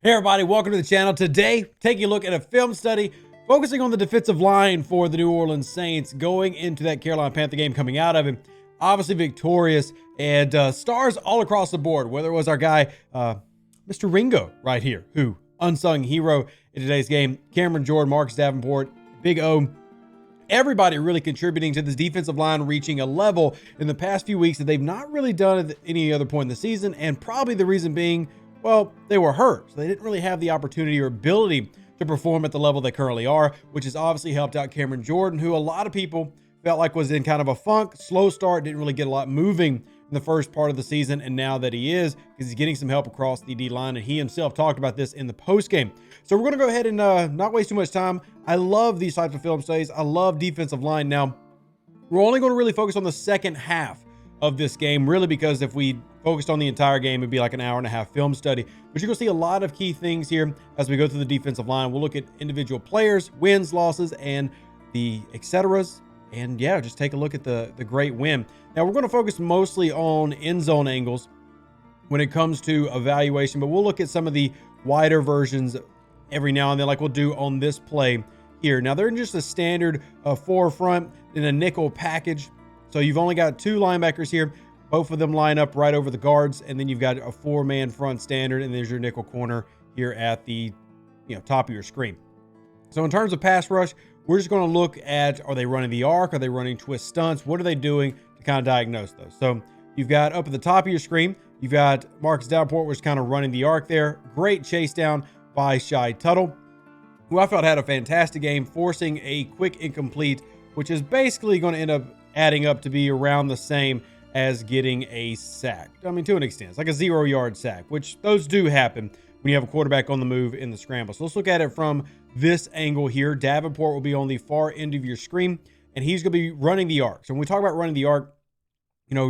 Hey everybody, welcome to the channel. Today, taking a look at a film study focusing on the defensive line for the New Orleans Saints going into that Carolina Panther game, coming out of it. Obviously victorious and stars all across the board, whether it was our guy, Mr. Ringo right here, who unsung hero in today's game, Cameron Jordan, Marcus Davenport, Big O, everybody really contributing to this defensive line reaching a level in the past few weeks that they've not really done at any other point in the season. And probably the reason being, well, they were hurt. So they didn't really have the opportunity or ability to perform at the level they currently are, which has obviously helped out Cameron Jordan, who a lot of people felt like was in kind of a funk, slow start, didn't really get a lot moving in the first part of the season. And now that he is, because he's getting some help across the D line, and he himself talked about this in the post game. So we're going to go ahead and not waste too much time. I love these types of film studies. I love defensive line. Now, we're only going to really focus on the second half of this game, really, because if we focused on the entire game, it'd be like an hour and a half film study. But you're going to see a lot of key things here as we go through the defensive line. We'll look at individual players, wins, losses, and the et ceteras. And yeah, just take a look at the great win. Now, we're going to focus mostly on end zone angles when it comes to evaluation, but we'll look at some of the wider versions every now and then, like we'll do on this play here. Now, they're in just a standard forefront in a nickel package. So you've only got two linebackers here. Both of them line up right over the guards, and then you've got a four-man front standard, and there's your nickel corner here at the top of your screen. So in terms of pass rush, we're just going to look at, are they running the arc? Are they running twist stunts? What are they doing to kind of diagnose those? So you've got up at the top of your screen, you've got Marcus Davenport, which is kind of running the arc there. Great chase down by Shy Tuttle, who I felt had a fantastic game, forcing a quick incomplete, which is basically going to end up adding up to be around the same as getting a sack. I mean, to an extent, it's like a 0-yard sack, which those do happen when you have a quarterback on the move in the scramble. So let's look at it from this angle here. Davenport will be on the far end of your screen, and he's going to be running the arc. So when we talk about running the arc,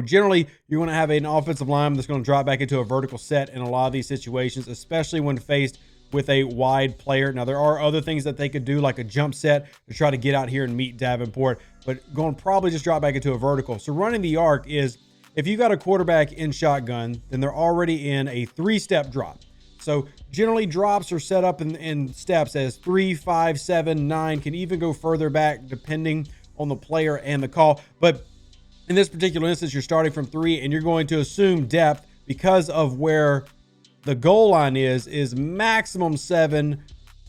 generally you're going to have an offensive lineman that's going to drop back into a vertical set in a lot of these situations, especially when faced with a wide player. Now, there are other things that they could do, like a jump set to try to get out here and meet Davenport, but going to probably just drop back into a vertical. So running the arc is, if you got a quarterback in shotgun, then they're already in a 3-step drop. So generally drops are set up in steps as 3, 5, 7, 9, can even go further back depending on the player and the call. But in this particular instance, you're starting from 3, and you're going to assume depth because of where the goal line is maximum 7,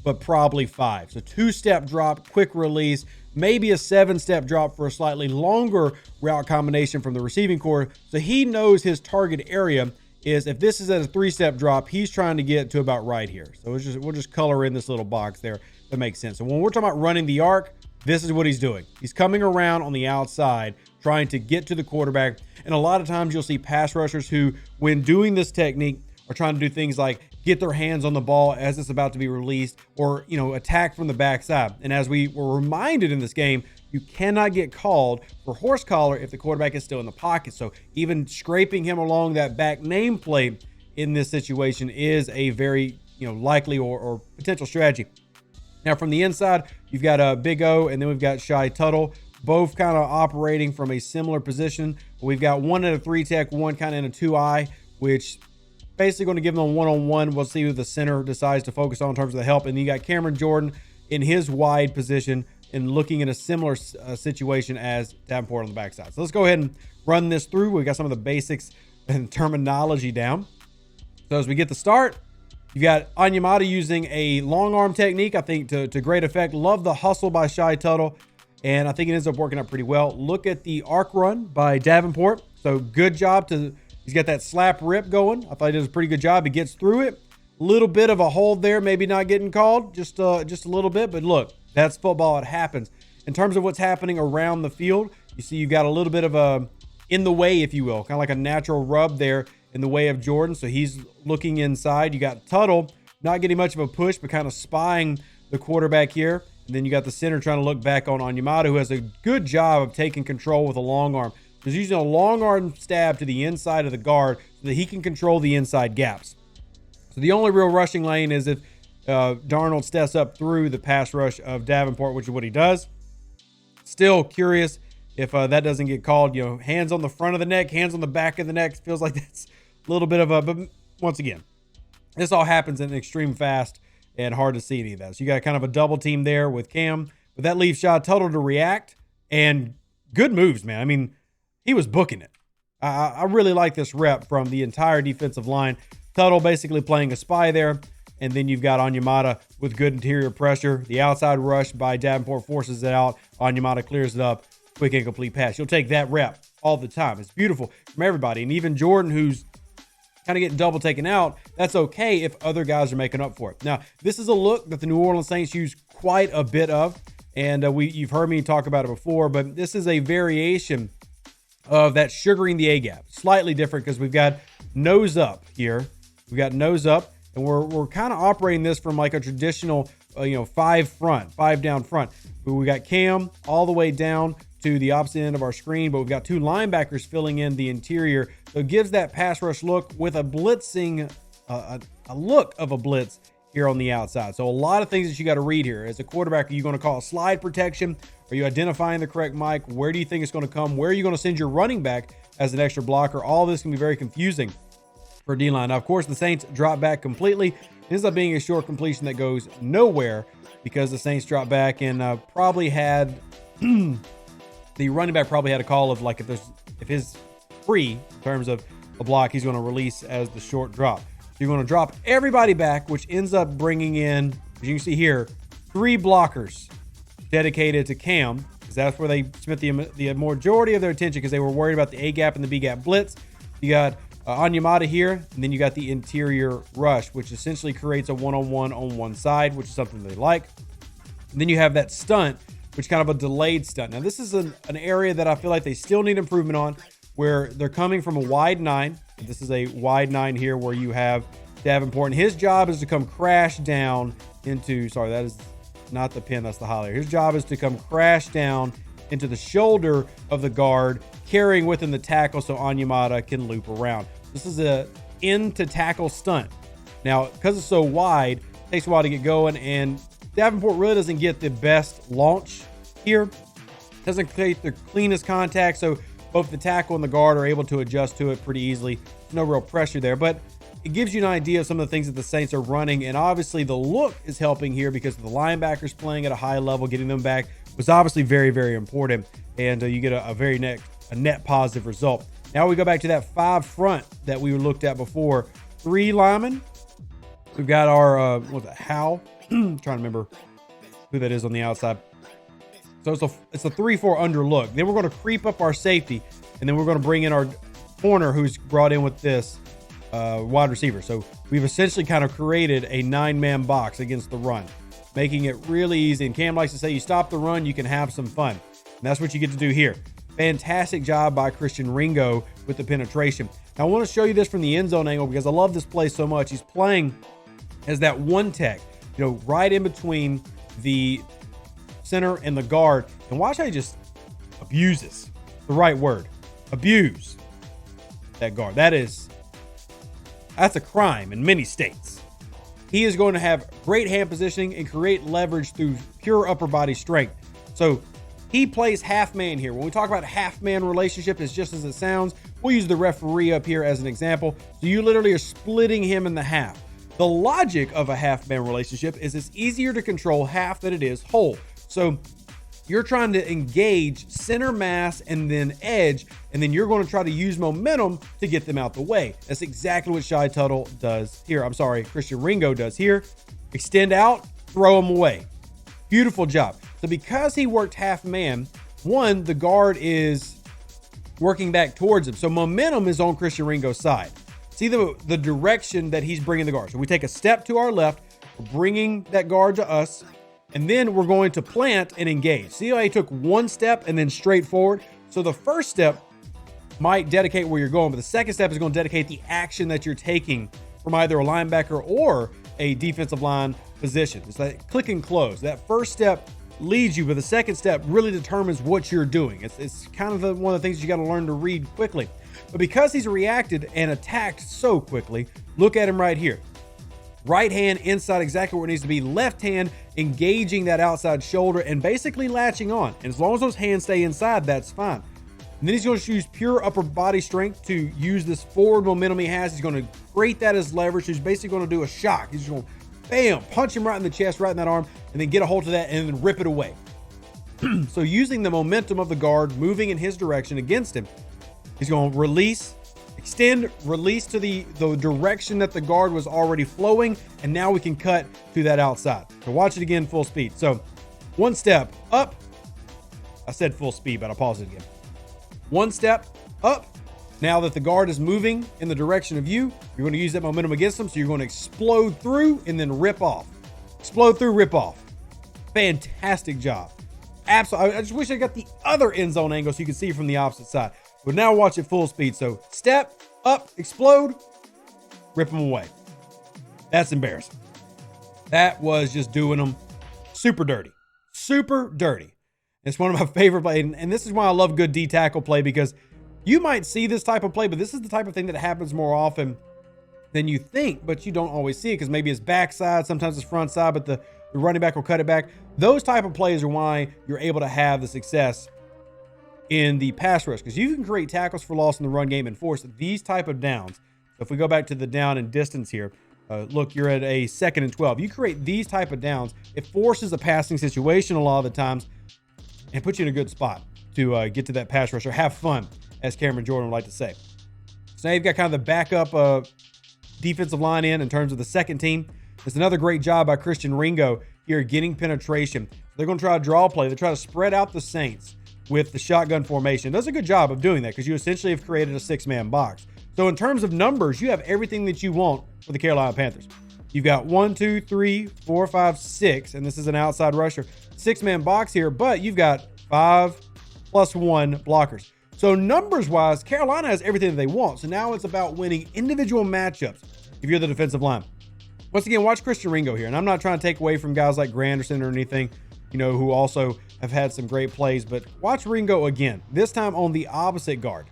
but probably 5. So 2-step drop, quick release, maybe a 7-step drop for a slightly longer route combination from the receiving core. So he knows his target area is, if this is at a 3-step drop, he's trying to get to about right here. So we'll just color in this little box there. That makes sense. So when we're talking about running the arc, this is what he's doing. He's coming around on the outside, trying to get to the quarterback. And a lot of times you'll see pass rushers who, when doing this technique, are trying to do things like get their hands on the ball as it's about to be released, or, attack from the backside. And as we were reminded in this game, you cannot get called for horse collar if the quarterback is still in the pocket. So even scraping him along that back nameplate in this situation is a very, likely or potential strategy. Now from the inside, you've got a Big O, and then we've got Shy Tuttle, both kind of operating from a similar position. We've got one at a 3-tech, one kind of in a 2-eye, which basically going to give them a one-on-one. We'll see who the center decides to focus on in terms of the help. And you got Cameron Jordan in his wide position and looking in a similar situation as Davenport on the backside. So let's go ahead and run this through. We've got some of the basics and terminology down. So as we get the start, you got Onyemata using a long arm technique, I think to great effect. Love the hustle by Shy Tuttle, and I think it ends up working out pretty well. Look at the arc run by Davenport. So good job he's got that slap rip going. I thought he did a pretty good job. He gets through it. A little bit of a hold there, maybe not getting called, just a little bit. But look, that's football. It happens. In terms of what's happening around the field, you see you've got a little bit of a in the way, if you will, kind of like a natural rub there in the way of Jordan. So he's looking inside. You got Tuttle not getting much of a push, but kind of spying the quarterback here. And then you got the center trying to look back on Onyemata, who has a good job of taking control with a long arm. He's using a long arm stab to the inside of the guard so that he can control the inside gaps. So the only real rushing lane is if Darnold steps up through the pass rush of Davenport, which is what he does. Still curious if that doesn't get called. Hands on the front of the neck, hands on the back of the neck. Feels like that's a little bit of a, but once again, This all happens in extreme fast and hard to see any of that. So you got kind of a double team there with Cam, but that leaves Shot Tuttle to react, and good moves, man. I mean, he was booking it. I really like this rep from the entire defensive line. Tuttle basically playing a spy there, and then you've got Onyemata with good interior pressure. The outside rush by Davenport forces it out. Onyemata clears it up. Quick incomplete pass. You'll take that rep all the time. It's beautiful from everybody. And even Jordan, who's kind of getting double taken out, that's okay if other guys are making up for it. Now, this is a look that the New Orleans Saints use quite a bit of, and you've heard me talk about it before, but this is a variation of that sugaring the A-gap. Slightly different because we've got nose up here. We've got nose up, and we're kind of operating this from like a traditional, five down front. But we got Cam all the way down to the opposite end of our screen, but we've got two linebackers filling in the interior. So it gives that pass rush look with a blitzing, a look of a blitz here on the outside. So a lot of things that you got to read here. As a quarterback, are you going to call slide protection? Are you identifying the correct mic? Where do you think it's going to come? Where are you going to send your running back as an extra blocker? All this can be very confusing for D-line. Now, of course, the Saints drop back completely. It ends up being a short completion that goes nowhere because the Saints drop back and probably had the running back probably had a call of like if his free in terms of a block, he's going to release as the short drop. So you're going to drop everybody back, which ends up bringing in, as you can see here, 3 blockers dedicated to Cam, because that's where they spent the majority of their attention because they were worried about the A-gap and the B-gap blitz. You got Onyemata here, and then you got the interior rush, which essentially creates a one-on-one on one side, which is something they like. And then you have that stunt, which kind of a delayed stunt. Now, this is an area that I feel like they still need improvement on, where they're coming from a wide 9. This is a wide 9 here where you have Davenport, and his job is to come crash down into, sorry, that is not the pin, that's the highlighter. His job is to come crash down into the shoulder of the guard, carrying with him the tackle so Onyemata can loop around. This is a end to tackle stunt. Now, because it's so wide, it takes a while to get going, and Davenport really doesn't get the best launch here. Doesn't create the cleanest contact, so both the tackle and the guard are able to adjust to it pretty easily. No real pressure there, but it gives you an idea of some of the things that the Saints are running, and obviously the look is helping here because the linebackers playing at a high level, getting them back was obviously very, very important, and you get a net positive result. Now we go back to that 5 front that we looked at before. 3 linemen. We've got our Howe. I'm trying to remember who that is on the outside. So it's a 3-4 under look. Then we're going to creep up our safety, and then we're going to bring in our corner who's brought in with this wide receiver. So we've essentially kind of created a 9-man box against the run, making it really easy. And Cam likes to say, you stop the run, you can have some fun. And that's what you get to do here. Fantastic job by Christian Ringo with the penetration. Now I want to show you this from the end zone angle because I love this play so much. He's playing as that one tech, right in between the center and the guard. And watch how he just abuses, the right word, abuse that guard. That's a crime in many states. He is going to have great hand positioning and create leverage through pure upper body strength. So he plays half man here. When we talk about half man relationship, it's just as it sounds. We'll use the referee up here as an example. So you literally are splitting him in the half. The logic of a half man relationship is it's easier to control half than it is whole. So you're trying to engage center mass and then edge, and then you're going to try to use momentum to get them out the way. That's exactly what Christian Ringo does here. Extend out, throw them away. Beautiful job. So because he worked half man, the guard is working back towards him. So momentum is on Christian Ringo's side. See the direction that he's bringing the guard. So we take a step to our left, we're bringing that guard to us, and then we're going to plant and engage. See how he took one step and then straight forward? So the first step might dedicate where you're going, but the second step is going to dedicate the action that you're taking from either a linebacker or a defensive line position. It's like click and close. That first step leads you, but the second step really determines what you're doing. It's kind of one of the things you got to learn to read quickly. But because he's reacted and attacked so quickly, look at him right here. Right hand inside exactly where it needs to be. Left hand engaging that outside shoulder and basically latching on. And as long as those hands stay inside, that's fine. And then he's going to use pure upper body strength to use this forward momentum he has. He's going to create that as leverage. He's basically going to do a shock. He's going to, bam, punch him right in the chest, right in that arm, and then get a hold of that and then rip it away. So using the momentum of the guard moving in his direction against him, he's going to release, extend, release to the direction that the guard was already flowing, and now we can cut to that outside. So watch it again, full speed. So one step up. I said full speed, but I'll pause it again. One step up. Now that the guard is moving in the direction of you, you're going to use that momentum against them. So you're going to explode through and then rip off. Explode through, rip off. Fantastic job. Absolutely. I just wish I got the other end zone angle so you can see from the opposite side. But now watch it full speed. So step up, explode, rip them away. That's embarrassing. That was just doing them super dirty. Super dirty. It's one of my favorite plays. And this is why I love good D tackle play, because you might see this type of play, but this is the type of thing that happens more often than you think, but you don't always see it because maybe it's backside, sometimes it's front side, but the running back will cut it back. Those type of plays are why you're able to have the success in the pass rush, because you can create tackles for loss in the run game and force these type of downs. So if we go back to the down and distance here, look, you're at a 2nd and 12. You create these type of downs, it forces a passing situation a lot of the times and puts you in a good spot to get to that pass rush or have fun, as Cameron Jordan would like to say. So now you've got kind of the backup defensive line in terms of the second team. It's another great job by Christian Ringo here getting penetration. They're going to try to draw play. They try to spread out the Saints with the shotgun formation. It does a good job of doing that because you essentially have created a 6-man box. So in terms of numbers, you have everything that you want for the Carolina Panthers. You've got 1, 2, 3, 4, 5, 6, and this is an outside rusher. 6-man box here, but you've got 5 plus 1 blockers. So numbers-wise, Carolina has everything that they want. So now it's about winning individual matchups if you're the defensive line. Once again, watch Christian Ringo here. And I'm not trying to take away from guys like Granderson or anything, who also have had some great plays. But watch Ringo again, this time on the opposite guard.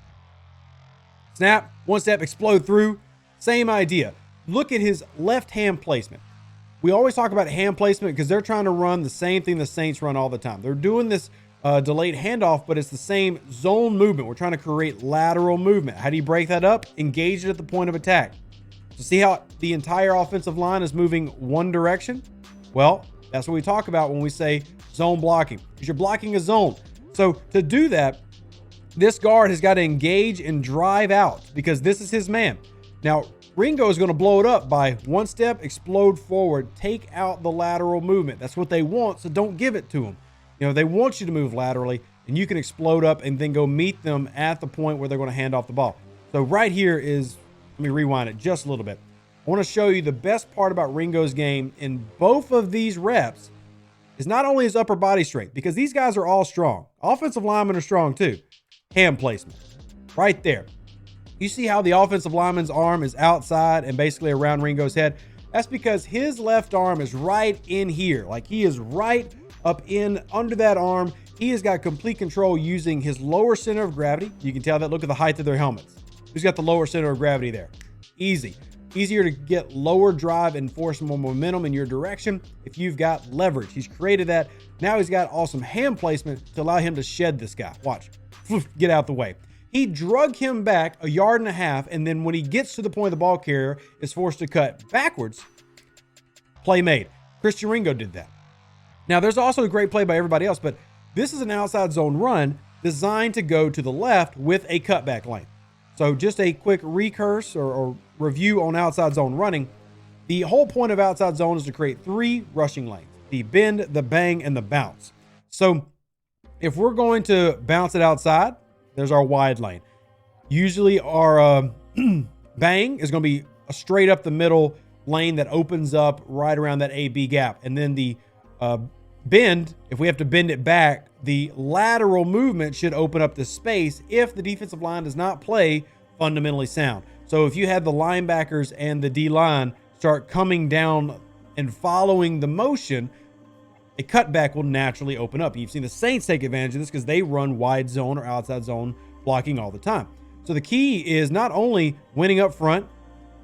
Snap, one step, explode through. Same idea. Look at his left hand placement. We always talk about hand placement because they're trying to run the same thing the Saints run all the time. They're doing this delayed handoff, but it's the same zone movement. We're trying to create lateral movement. How do you break that up? Engage it at the point of attack. So see how the entire offensive line is moving one direction? Well, that's what we talk about when we say zone blocking, because you're blocking a zone. So to do that, this guard has got to engage and drive out because this is his man. Now, Ringo is going to blow it up by one step, explode forward, take out the lateral movement. That's what they want, so don't give it to them. They want you to move laterally, and you can explode up and then go meet them at the point where they're going to hand off the ball. So right here is, let me rewind it just a little bit. I want to show you the best part about Ringo's game in both of these reps is not only his upper body strength, because these guys are all strong. Offensive linemen are strong too. Hand placement. Right there. You see how the offensive lineman's arm is outside and basically around Ringo's head? That's because his left arm is right in here. Like he is right up in under that arm. He has got complete control using his lower center of gravity. You can tell that. Look at the height of their helmets. Who's got the lower center of gravity there? Easy. Easier to get lower drive and force more momentum in your direction if you've got leverage. He's created that. Now he's got awesome hand placement to allow him to shed this guy. Watch. Get out the way. He drug him back 1.5 yards, and then when he gets to the point of the ball carrier, is forced to cut backwards. Play made. Christian Ringo did that. Now, there's also a great play by everybody else, but this is an outside zone run designed to go to the left with a cutback lane. So just a quick recurse or review on outside zone running. The whole point of outside zone is to create 3 rushing lanes: the bend, the bang, and the bounce. So if we're going to bounce it outside, there's our wide lane. Usually our bang is going to be a straight up the middle lane that opens up right around that AB gap. And then the bend, if we have to bend it back, the lateral movement should open up the space if the defensive line does not play fundamentally sound. So if you had the linebackers and the D-line start coming down and following the motion, a cutback will naturally open up. You've seen the Saints take advantage of this because they run wide zone or outside zone blocking all the time. So the key is not only winning up front,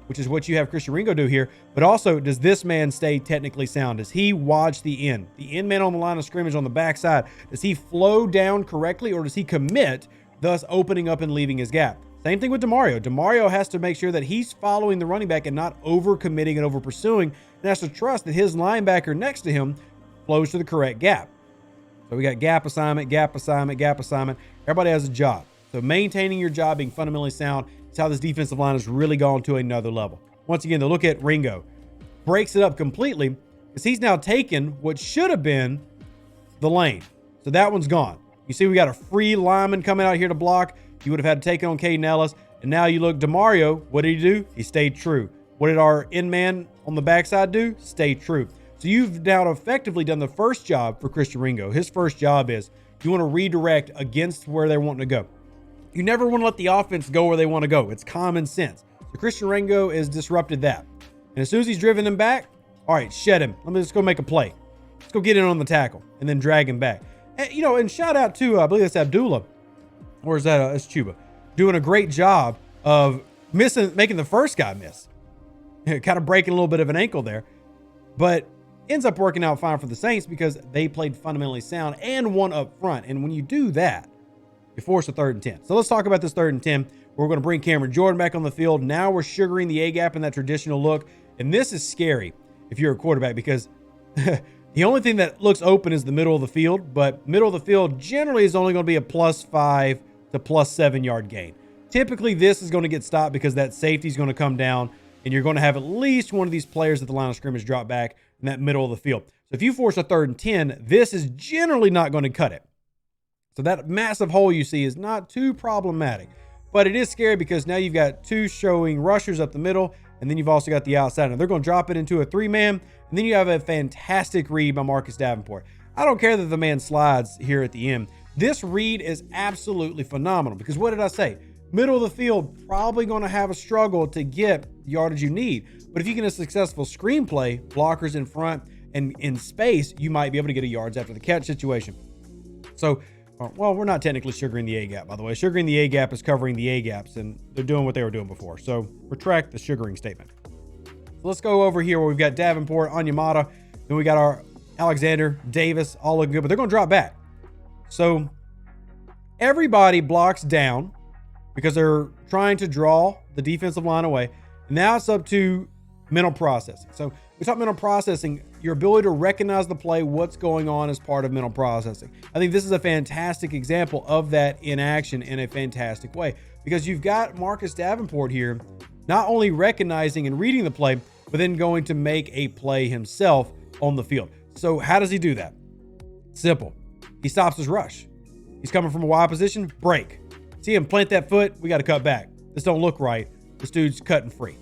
which is what you have Christian Ringo do here, but also, does this man stay technically sound? Does he watch the end man on the line of scrimmage on the backside? Does he flow down correctly, or does he commit thus opening up and leaving his gap. Same thing with DeMario. DeMario has to make sure that he's following the running back and not over-committing and over-pursuing, and has to trust that his linebacker next to him flows to the correct gap. So we got gap assignment, gap assignment, gap assignment. Everybody has a job. So maintaining your job, being fundamentally sound, is how this defensive line has really gone to another level. Once again, the look at Ringo. Breaks it up completely because he's now taken what should have been the lane. So that one's gone. You see we got a free lineman coming out here to block. You would have had to take on Caden Ellis. And now you look, DeMario, what did he do? He stayed true. What did our end man on the backside do? Stay true. So you've now effectively done the first job for Christian Ringo. His first job is you want to redirect against where they're wanting to go. You never want to let the offense go where they want to go. It's common sense. So Christian Ringo has disrupted that. And as soon as he's driven them back, all right, shed him. Let's go make a play. Let's go get in on the tackle and then drag him back. And, and shout out to, I believe that's Abdullah. Or is that it's Chuba? Doing a great job of making the first guy miss. Kind of breaking a little bit of an ankle there. But ends up working out fine for the Saints because they played fundamentally sound and won up front. And when you do that, you force a 3rd and 10. So let's talk about this 3rd and 10. We're going to bring Cameron Jordan back on the field. Now we're sugaring the A-gap in that traditional look. And this is scary if you're a quarterback because the only thing that looks open is the middle of the field. But middle of the field generally is only going to be a +5 to +7 yard gain. Typically, this is going to get stopped because that safety is going to come down and you're going to have at least one of these players at the line of scrimmage drop back in that middle of the field. So if you force a 3rd and 10, this is generally not going to cut it. So that massive hole you see is not too problematic, but it is scary because now you've got 2 showing rushers up the middle, and then you've also got the outside. And they're going to drop it into a 3-man, and then you have a fantastic read by Marcus Davenport. I don't care that the man slides here at the end. This read is absolutely phenomenal because what did I say? Middle of the field, probably going to have a struggle to get the yardage you need. But if you get a successful screenplay, blockers in front and in space, you might be able to get a yards after the catch situation. So, well, we're not technically sugaring the A-gap, by the way. Sugaring the A-gap is covering the A-gaps, and they're doing what they were doing before. So retract the sugaring statement. So let's go over here where we've got Davenport, Onyemata, then we got our Alexander, Davis, all looking good, but they're going to drop back. So everybody blocks down because they're trying to draw the defensive line away. Now it's up to mental processing. So we talk mental processing, your ability to recognize the play, what's going on as part of mental processing. I think this is a fantastic example of that in action in a fantastic way because you've got Marcus Davenport here, not only recognizing and reading the play, but then going to make a play himself on the field. So how does he do that? Simple. He stops his rush. He's coming from a wide position, break. See him plant that foot, we got to cut back. This don't look right. This dude's cutting free.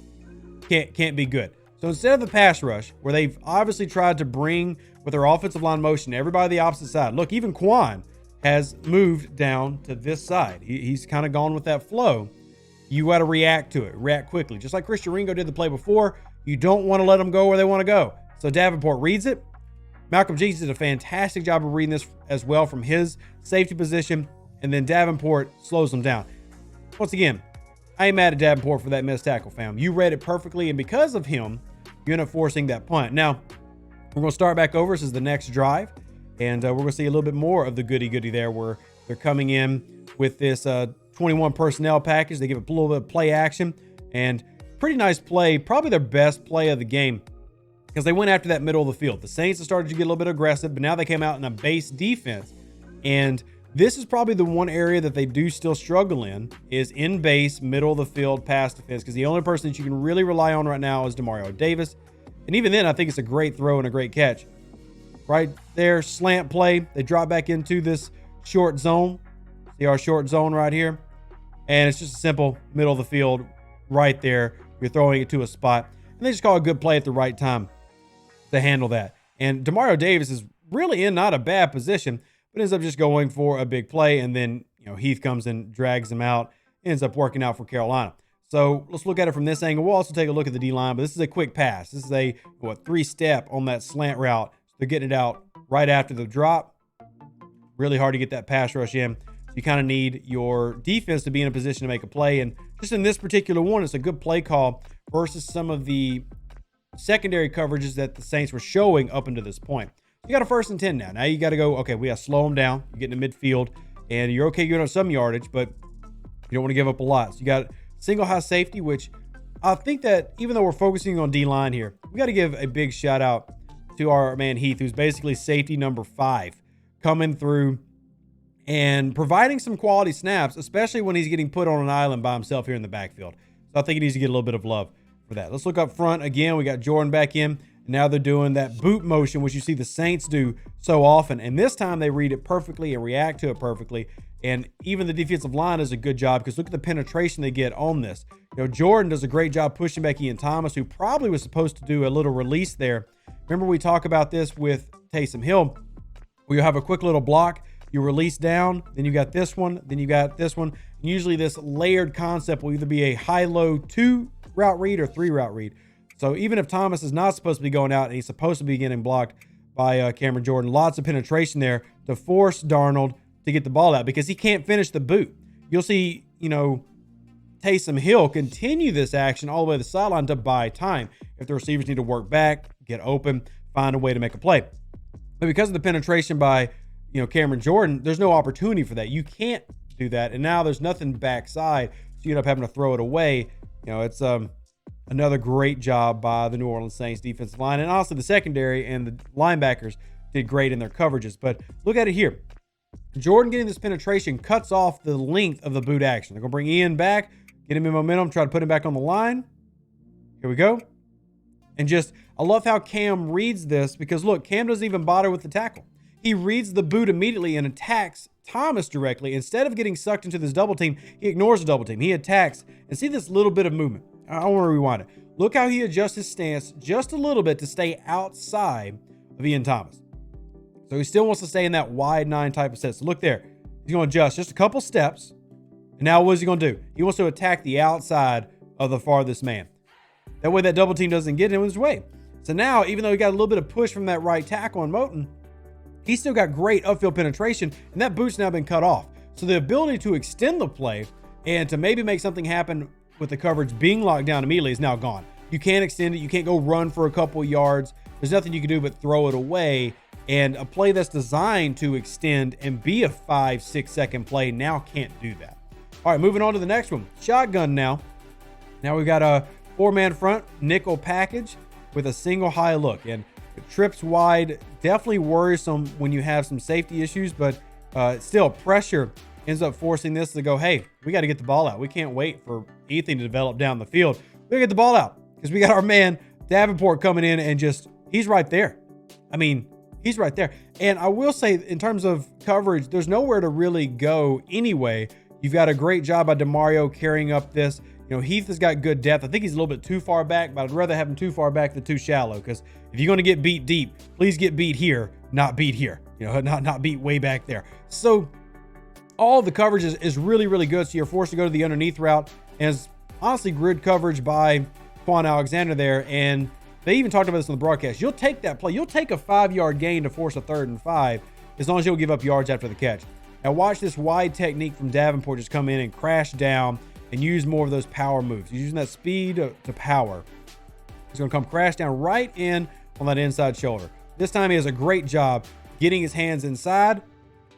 Can't be good. So instead of the pass rush, where they've obviously tried to bring with their offensive line motion everybody the opposite side. Look, even Quan has moved down to this side. He's kind of gone with that flow. You got to react to it, react quickly. Just like Christian Ringo did the play before, you don't want to let them go where they want to go. So Davenport reads it. Malcolm Jenkins did a fantastic job of reading this as well from his safety position, and then Davenport slows them down. Once again, I ain't mad at Davenport for that missed tackle, fam. You read it perfectly, and because of him, you end up forcing that punt. Now, we're going to start back over. This is the next drive, and we're going to see a little bit more of the goody-goody there where they're coming in with this 21 personnel package. They give a little bit of play action, and pretty nice play, probably their best play of the game, because they went after that middle of the field. The Saints have started to get a little bit aggressive, but now they came out in a base defense. And this is probably the one area that they do still struggle in is in base, middle of the field, pass defense, because the only person that you can really rely on right now is DeMario Davis. And even then, I think it's a great throw and a great catch. Right there, slant play. They drop back into this short zone. See our short zone right here? And it's just a simple middle of the field right there. You're throwing it to a spot. And they just call a good play at the right time to handle that. And DeMario Davis is really in not a bad position, but ends up just going for a big play. And then, Heath comes and drags him out. Ends up working out for Carolina. So let's look at it from this angle. We'll also take a look at the D-line, but this is a quick pass. This is a 3-step on that slant route. They're getting it out right after the drop. Really hard to get that pass rush in. So you kind of need your defense to be in a position to make a play. And just in this particular one, it's a good play call versus some of the secondary coverages that the Saints were showing up until this point. You got a 1st and 10 now. Now you got to go, okay, we got to slow them down. You get into midfield. and you're okay giving up some yardage, but you don't want to give up a lot. So you got single high safety, which I think that even though we're focusing on D-line here, we got to give a big shout out to our man Heath, who's basically safety number 5, coming through and providing some quality snaps, especially when he's getting put on an island by himself here in the backfield. So I think he needs to get a little bit of love for that. Let's look up front again. We got Jordan back in. Now they're doing that boot motion, which you see the Saints do so often. And this time they read it perfectly and react to it perfectly. And even the defensive line does a good job, because look at the penetration they get on this. You know, Jordan does a great job pushing back Ian Thomas, who probably was supposed to do a little release there. Remember, we talk about this with Taysom Hill, where you have a quick little block, you release down, then you got this one, then you got this one. And usually this layered concept will either be a high-low 2 route read or 3 route read. So even if Thomas is not supposed to be going out and he's supposed to be getting blocked by Cameron Jordan, lots of penetration there to force Darnold to get the ball out, because he can't finish the boot. You'll see, you know, Taysom Hill continue this action all the way to the sideline to buy time. If the receivers need to work back, get open, find a way to make a play. But because of the penetration by, you know, Cameron Jordan, there's no opportunity for that. You can't do that. And now there's nothing backside, so you end up having to throw it away. You know, it's another great job by the New Orleans Saints defensive line. And also the secondary and the linebackers did great in their coverages. But look at it here. Jordan getting this penetration cuts off the length of the boot action. They're going to bring Ian back, get him in momentum, try to put him back on the line. Here we go. And just, I love how Cam reads this, because look, Cam doesn't even bother with the tackle. He reads the boot immediately and attacks Thomas directly. Instead of getting sucked into this double team, he ignores the double team. He attacks, and see this little bit of movement. I want to rewind it. Look how he adjusts his stance just a little bit to stay outside of Ian Thomas. So he still wants to stay in that wide 9 type of set. So look there. He's going to adjust just a couple steps. And now what is he going to do? He wants to attack the outside of the farthest man. That way that double team doesn't get in his way. So now, even though he got a little bit of push from that right tackle on Moton, he's still got great upfield penetration, and that boot's now been cut off. So the ability to extend the play and to maybe make something happen with the coverage being locked down immediately is now gone. You can't extend it. You can't go run for a couple yards. There's nothing you can do but throw it away. And a play that's designed to extend and be a 5-6 second play now can't do that. All right, moving on to the next one. Shotgun now. Now we've got a 4-man front nickel package with a single high look. And it trips wide, definitely worrisome when you have some safety issues, but still pressure ends up forcing this to go, hey, we got to get the ball out. We can't wait for anything to develop down the field. We got to get the ball out, because we got our man Davenport coming in and just, he's right there. I mean, he's right there. And I will say, in terms of coverage, there's nowhere to really go anyway. You've got a great job by DeMario carrying up this. You know, Heath has got good depth. I think he's a little bit too far back, but I'd rather have him too far back than too shallow, because if you're going to get beat deep, please get beat here, not beat here. You know, not beat way back there. So all the coverage is really, really good. So you're forced to go to the underneath route. And it's honestly grid coverage by Quan Alexander there. And they even talked about this on the broadcast. You'll take that play. You'll take a 5-yard gain to force a 3rd and 5, as long as you'll give up yards after the catch. Now watch this wide technique from Davenport just come in and crash down and use more of those power moves. He's using that speed to power. He's going to come crash down right in on that inside shoulder. This time he has a great job getting his hands inside.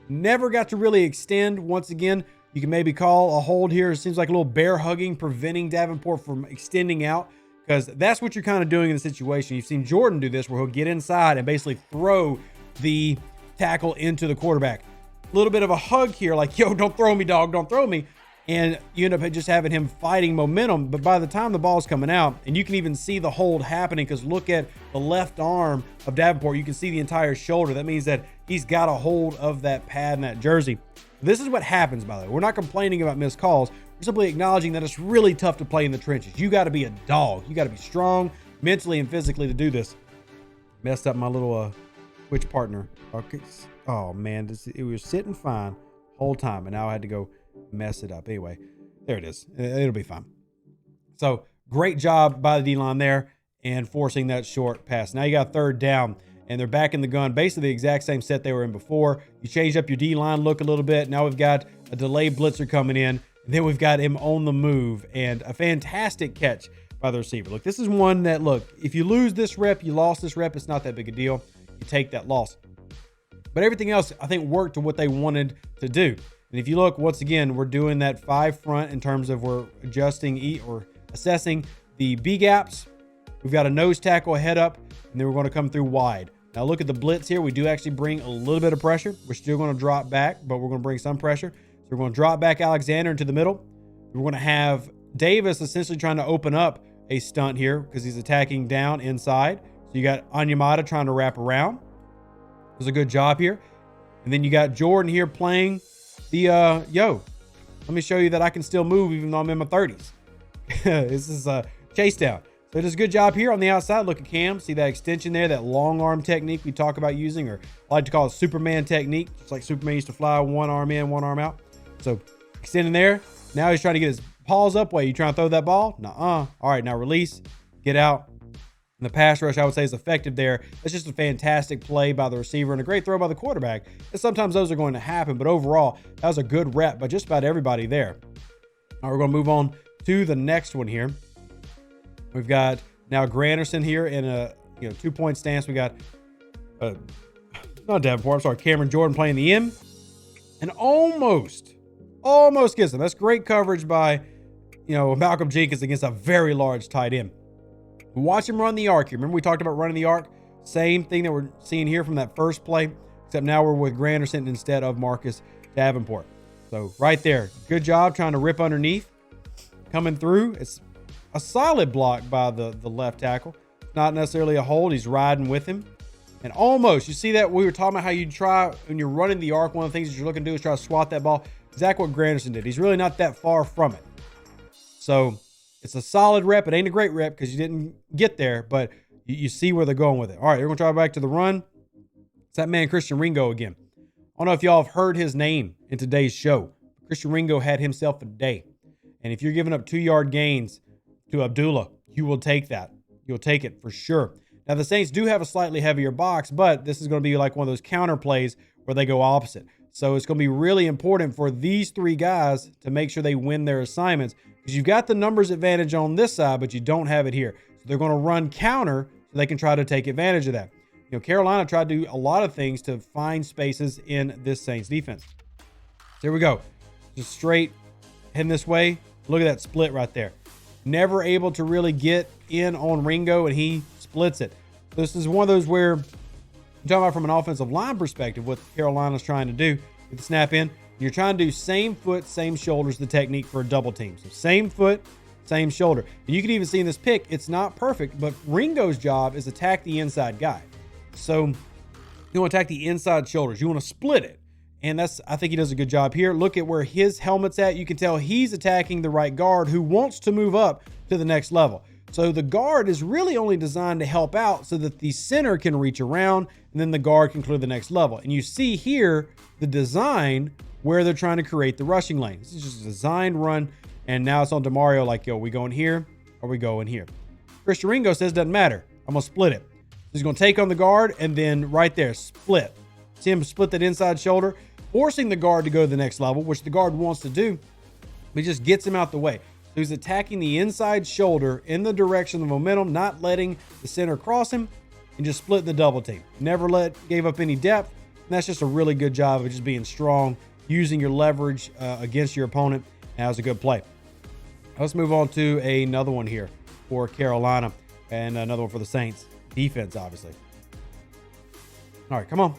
Never got to really extend. Once again, you can maybe call a hold here. It seems like a little bear hugging, preventing Davenport from extending out, because that's what you're kind of doing in the situation. You've seen Jordan do this, where he'll get inside and basically throw the tackle into the quarterback. A little bit of a hug here, like, yo, don't throw me, dog, don't throw me. And you end up just having him fighting momentum. But by the time the ball's coming out, and you can even see the hold happening, because look at the left arm of Davenport. You can see the entire shoulder. That means that he's got a hold of that pad and that jersey. This is what happens, by the way. We're not complaining about missed calls. We're simply acknowledging that it's really tough to play in the trenches. You got to be a dog. You got to be strong mentally and physically to do this. Messed up my little Twitch partner. Okay. Oh, man. It was sitting fine the whole time, and now I had to go mess it up. Anyway, there it is. It'll be fine. So great job by the D-line there and forcing that short pass. Now you got 3rd down, and they're back in the gun, basically the exact same set they were in before. You changed up your D-line look a little bit. Now we've got a delayed blitzer coming in, and then we've got him on the move, and a fantastic catch by the receiver. Look, this is one that, look, if you lose this rep, you lost this rep, it's not that big a deal. You take that loss. But everything else, I think, worked to what they wanted to do. And if you look, once again, we're doing that 5 front in terms of we're adjusting or assessing the B gaps. We've got a nose tackle head up, and then we're going to come through wide. Now look at the blitz here. We do actually bring a little bit of pressure. We're still going to drop back, but we're going to bring some pressure. So we're going to drop back Alexander into the middle. We're going to have Davis essentially trying to open up a stunt here because he's attacking down inside. So you got Anyamata trying to wrap around. Does a good job here. And then you got Jordan here playing the, let me show you that I can still move even though I'm in my 30s. This is a chase down. So it does a good job here on the outside. Look at Cam. See that extension there, that long arm technique we talk about using, or I like to call it Superman technique. Just like Superman used to fly one arm in, one arm out. So extending there. Now he's trying to get his paws up. Wait, you trying to throw that ball? Nuh-uh. All right, now release. Get out. And the pass rush, I would say, is effective there. It's just a fantastic play by the receiver and a great throw by the quarterback. And sometimes those are going to happen, but overall, that was a good rep by just about everybody there. Now we're going to move on to the next one here. We've got now Granderson here in a 2-point stance. We got not Davenport, I'm sorry, Cameron Jordan playing the end, and almost gets him. That's great coverage by Malcolm Jenkins against a very large tight end. Watch him run the arc here. Remember we talked about running the arc? Same thing that we're seeing here from that first play, except now we're with Granderson instead of Marcus Davenport. So right there, good job trying to rip underneath, coming through. It's a solid block by the left tackle. Not necessarily a hold. He's riding with him. And almost, you see that we were talking about how you try, when you're running the arc, one of the things that you're looking to do is try to swat that ball. Exactly what Granderson did. He's really not that far from it. So it's a solid rep. It ain't a great rep because you didn't get there, but you see where they're going with it. All right, we're going to try back to the run. It's that man, Christian Ringo, again. I don't know if y'all have heard his name in today's show. Christian Ringo had himself a day. And if you're giving up 2-yard gains to Abdullah, you will take that. You'll take it for sure. Now, the Saints do have a slightly heavier box, but this is going to be like one of those counter plays where they go opposite. So it's going to be really important for these 3 guys to make sure they win their assignments because you've got the numbers advantage on this side, but you don't have it here. So they're going to run counter so they can try to take advantage of that. Carolina tried to do a lot of things to find spaces in this Saints defense. So here we go. Just straight heading this way. Look at that split right there. Never able to really get in on Ringo, and he splits it. This is one of those where I'm talking about from an offensive line perspective, what Carolina's trying to do with the snap in. You're trying to do same foot, same shoulders, the technique for a double team. So same foot, same shoulder. And you can even see in this pick, it's not perfect, but Ringo's job is attack the inside guy. So you want to attack the inside shoulders. You want to split it. And I think he does a good job here. Look at where his helmet's at. You can tell he's attacking the right guard who wants to move up to the next level. So the guard is really only designed to help out so that the center can reach around and then the guard can clear the next level. And you see here the design where they're trying to create the rushing lane. This is just a designed run. And now it's on DeMario like, yo, we going here or we going here? Christian Ringo says, doesn't matter. I'm going to split it. He's going to take on the guard and then right there, split. See him split that inside shoulder, forcing the guard to go to the next level, which the guard wants to do, but he just gets him out the way. So he's attacking the inside shoulder in the direction of the momentum, not letting the center cross him, and just splitting the double team. Never gave up any depth, and that's just a really good job of just being strong, using your leverage against your opponent. That was a good play. Let's move on to another one here for Carolina, and another one for the Saints. Defense, obviously. All right, come on.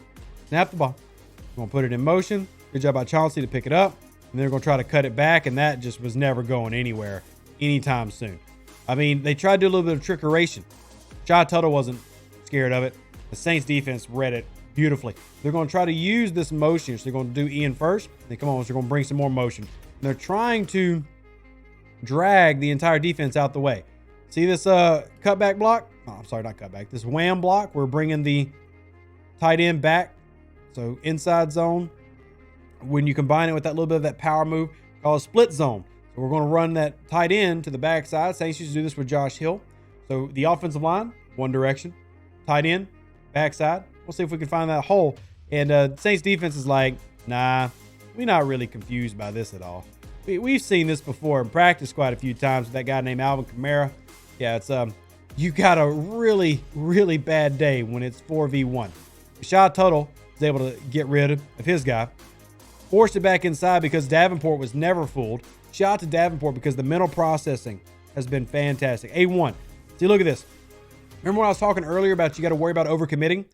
Snap the ball. We're going to put it in motion. Good job by Chauncey to pick it up. And they're going to try to cut it back, and that just was never going anywhere anytime soon. I mean, they tried to do a little bit of trickeration. Shy Tuttle wasn't scared of it. The Saints defense read it beautifully. They're going to try to use this motion. So they're going to do Ian first. They come on, so they're going to bring some more motion. And they're trying to drag the entire defense out the way. See this cutback block? Oh, I'm sorry, not cutback. This wham block. We're bringing the tight end back. So inside zone. When you combine it with that little bit of that power move called split zone. So we're going to run that tight end to the backside. Saints used to do this with Josh Hill. So the offensive line, one direction. Tight end, backside. We'll see if we can find that hole. And Saints defense is like, nah, we're not really confused by this at all. We've seen this before in practice quite a few times with that guy named Alvin Kamara. Yeah, it's you got a really, really bad day when it's 4v1. Shy Tuttle is able to get rid of his guy. forced it back inside because Davenport was never fooled. Shout out to Davenport because the mental processing has been fantastic. A1. See, look at this. Remember when I was talking earlier about you got to worry about overcommitting?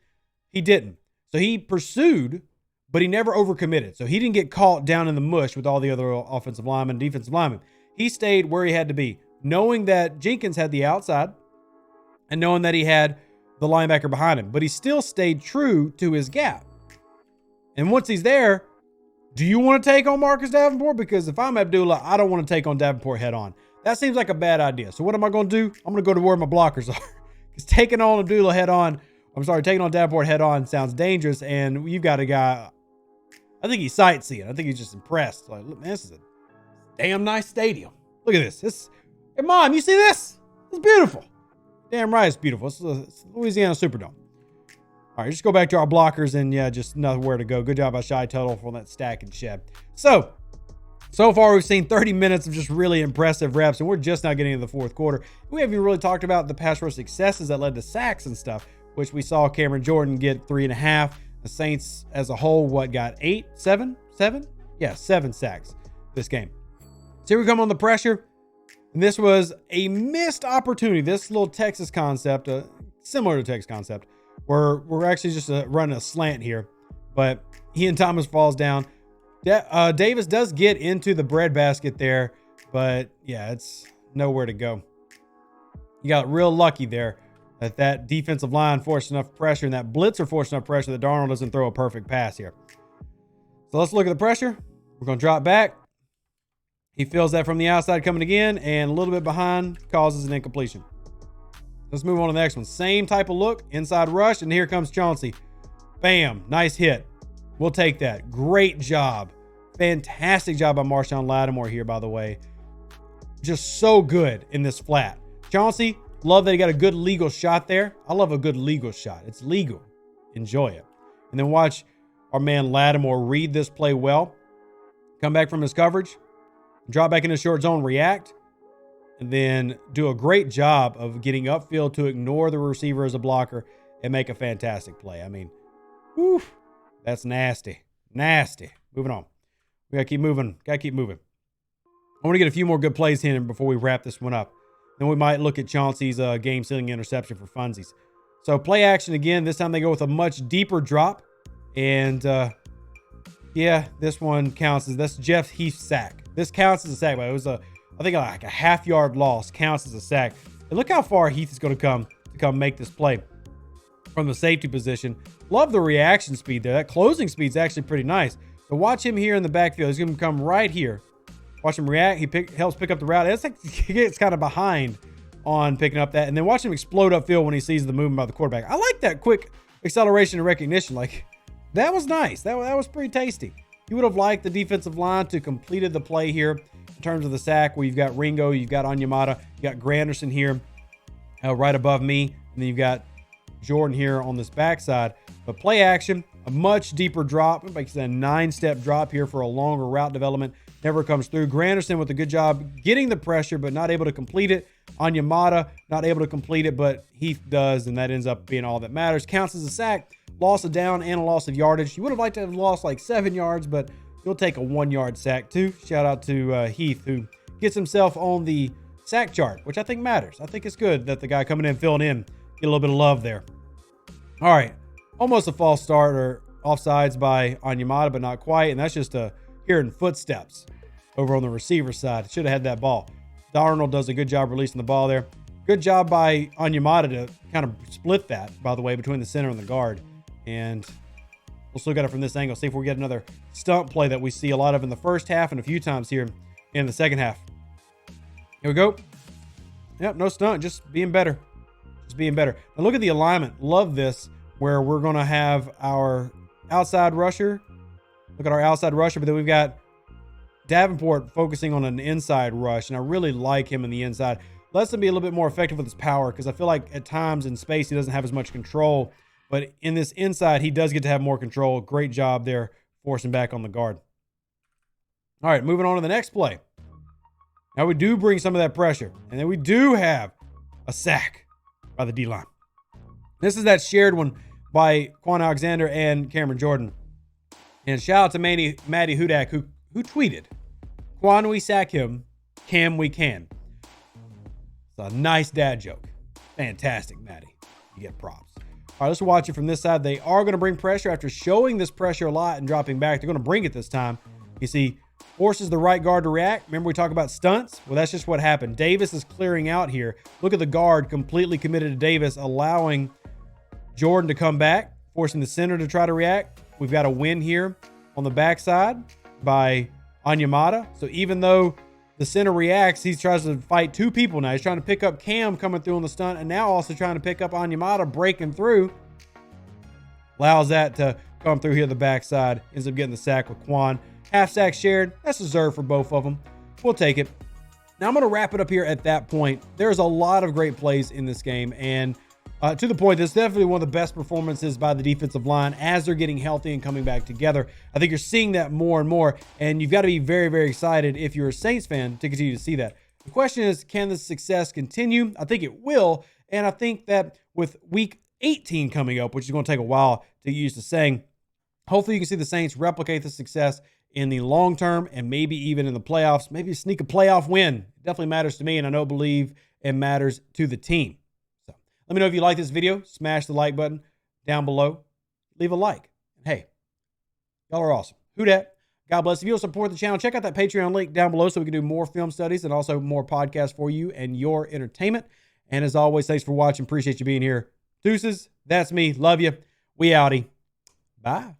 He didn't. So he pursued, but he never overcommitted. So he didn't get caught down in the mush with all the other offensive linemen, defensive linemen. He stayed where he had to be, knowing that Jenkins had the outside and knowing that he had the linebacker behind him. But he still stayed true to his gap. And once he's there, do you want to take on Marcus Davenport? Because if I'm Abdullah, I don't want to take on Davenport head on. That seems like a bad idea. So what am I going to do? I'm going to go to where my blockers are. Because taking on Abdullah head on, taking on Davenport head on sounds dangerous. And you've got a guy, I think he's sightseeing. I think he's just impressed. Like, look, man, this is a damn nice stadium. Look at this. Hey, Mom, you see this? It's beautiful. Damn right, it's beautiful. It's Louisiana Superdome. All right, just go back to our blockers and yeah, just nowhere to go. Good job by Shy Tuttle for that stack and shed. So far we've seen 30 minutes of just really impressive reps, and we're just now getting into the fourth quarter. We haven't even really talked about the pass rush successes that led to sacks and stuff, which we saw Cameron Jordan get 3.5. The Saints as a whole, got 7 sacks this game. So here we come on the pressure. And this was a missed opportunity. This little Texas concept, similar to Texas concept, where we're actually just running a slant here. But Ian Thomas falls down. Davis does get into the breadbasket there. But yeah, it's nowhere to go. You got real lucky there that defensive line forced enough pressure and that blitzer forced enough pressure that Darnold doesn't throw a perfect pass here. So let's look at the pressure. We're going to drop back. He feels that from the outside coming again, and a little bit behind causes an incompletion. Let's move on to the next one. Same type of look, inside rush, and here comes Chauncey. Bam, nice hit. We'll take that. Great job. Fantastic job by Marshawn Lattimore here, by the way. Just so good in this flat. Chauncey, love that he got a good legal shot there. I love a good legal shot. It's legal. Enjoy it. And then watch our man Lattimore read this play well. Come back from his coverage. Drop back into short zone, react, and then do a great job of getting upfield to ignore the receiver as a blocker and make a fantastic play. I mean, whew, that's nasty. Nasty. Moving on. We got to keep moving. I want to get a few more good plays in before we wrap this one up. Then we might look at Chauncey's game-sealing interception for funsies. So play action again. This time they go with a much deeper drop. And, yeah, this one counts as that's Jeff Heath's sack. This counts as a sack, but it was I think like a half-yard loss counts as a sack. And look how far Heath is going to come make this play from the safety position. Love the reaction speed there. That closing speed is actually pretty nice. So watch him here in the backfield. He's going to come right here. Watch him react. He helps pick up the route. It's like he gets kind of behind on picking up that. And then watch him explode upfield when he sees the movement by the quarterback. I like that quick acceleration and recognition. Like, that was nice. That was pretty tasty. You would have liked the defensive line to completed the play here in terms of the sack where you've got Ringo, you've got Onyemata, you got Granderson here right above me, and then you've got Jordan here on this backside. But play action, a much deeper drop, like I said, a 9-step drop here for a longer route development. Never comes through. Granderson with a good job getting the pressure, but not able to complete it. Onyemata not able to complete it, but Heath does, and that ends up being all that matters. Counts as a sack. Loss of down and a loss of yardage. You would have liked to have lost like 7 yards, but you'll take a 1-yard sack too. Shout out to Heath, who gets himself on the sack chart, which I think matters. I think it's good that the guy coming in, filling in, get a little bit of love there. All right. Almost a false start or offsides by Onyemata, but not quite. And that's just hearing footsteps over on the receiver side. Should have had that ball. Darnold does a good job releasing the ball there. Good job by Onyemata to kind of split that, by the way, between the center and the guard. And let's look at it from this angle. See if we get another stunt play that we see a lot of in the first half and a few times here in the second half. Here we go. Yep, no stunt, just being better. Now look at the alignment. Love this, where we're going to have our outside rusher. Look at our outside rusher, but then we've got Davenport focusing on an inside rush, and I really like him in the inside. Lets him be a little bit more effective with his power, because I feel like at times in space he doesn't have as much control. But in this inside, he does get to have more control. Great job there, forcing back on the guard. All right, moving on to the next play. Now we do bring some of that pressure, and then we do have a sack by the D-line. This is that shared one by Quan Alexander and Cameron Jordan. And shout out to Maddie Hudak, who tweeted, "Quan we sack him, Cam we can." It's a nice dad joke. Fantastic, Maddie. You get props. All right, let's watch it from this side. They are going to bring pressure after showing this pressure a lot and dropping back. They're going to bring it this time. You see, forces the right guard to react. Remember we talked about stunts? Well, that's just what happened. Davis is clearing out here. Look at the guard completely committed to Davis, allowing Jordan to come back, forcing the center to try to react. We've got a win here on the backside by Onyemata. So even though the center reacts, he tries to fight two people now. He's trying to pick up Cam coming through on the stunt, and now also trying to pick up Onyemata breaking through. Allows that to come through here the backside. Ends up getting the sack with Quan. Half sack shared. That's deserved for both of them. We'll take it. Now I'm going to wrap it up here at that point. There's a lot of great plays in this game, and to the point, this is definitely one of the best performances by the defensive line as they're getting healthy and coming back together. I think you're seeing that more and more, and you've got to be very, very excited if you're a Saints fan to continue to see that. The question is, can this success continue? I think it will, and I think that with week 18 coming up, which is going to take a while to get used to saying, hopefully you can see the Saints replicate the success in the long term and maybe even in the playoffs, maybe sneak a playoff win. It definitely matters to me, and I believe it matters to the team. So let me know if you like this video. Smash the like button down below. Leave a like. Hey, y'all are awesome. Who dat? God bless. If you'll support the channel, check out that Patreon link down below so we can do more film studies and also more podcasts for you and your entertainment. And as always, thanks for watching. Appreciate you being here. Deuces. That's me. Love you. We outie. Bye.